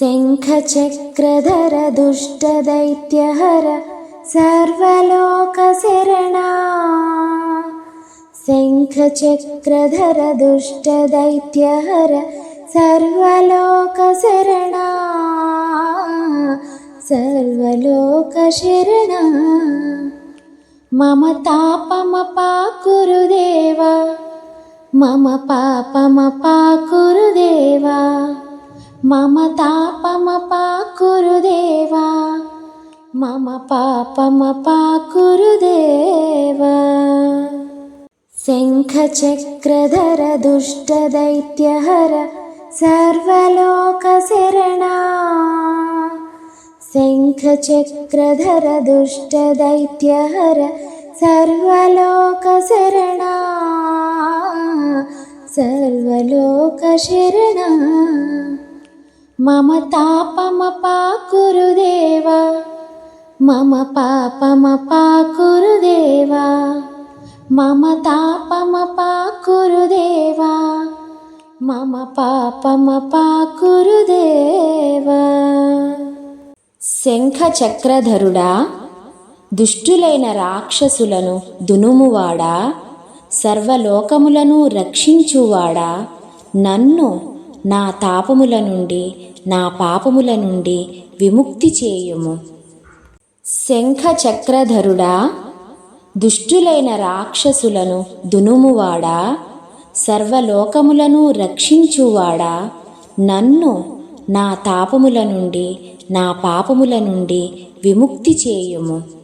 శంఖచక్రధర దుష్టదైత్యహర సర్వలోకశరణా. శంఖచక్రధర దుష్టదైత్యహర సర్వలోకశరణా. సర్వలోకశరణా. మమ తాపమపాకురుదేవా. మమ పాపమపాకురుదేవా. మమ తాపమపాకురుదేవా. మమ పాపమపాకురుదేవా. శంఖచక్రధర దుష్టదైత్యహర సర్వలోకశరణా. శంఖచక్రధర దుష్టదైత్యహర సర్వలోకశరణా. సర్వలోకశరణా. మమ తాపమపాకురుదేవా. మమ పాపమపాకురుదేవా. మమ తాపమపాకురుదేవా. మమ పాపమపాకురుదేవా. శంఖచక్రధరుడా, దుష్టులైన రాక్షసులను దునుమువాడా, సర్వలోకములను రక్షించువాడా, నన్ను నా తాపముల నుండి నా పాపముల నుండి విముక్తి చేయుము. శంఖచక్రధరుడా, దుష్టులైన రాక్షసులను దునుమువాడా, సర్వలోకములను రక్షించువాడా, నన్ను నా తాపముల నుండి నా పాపముల నుండి విముక్తి చేయుము.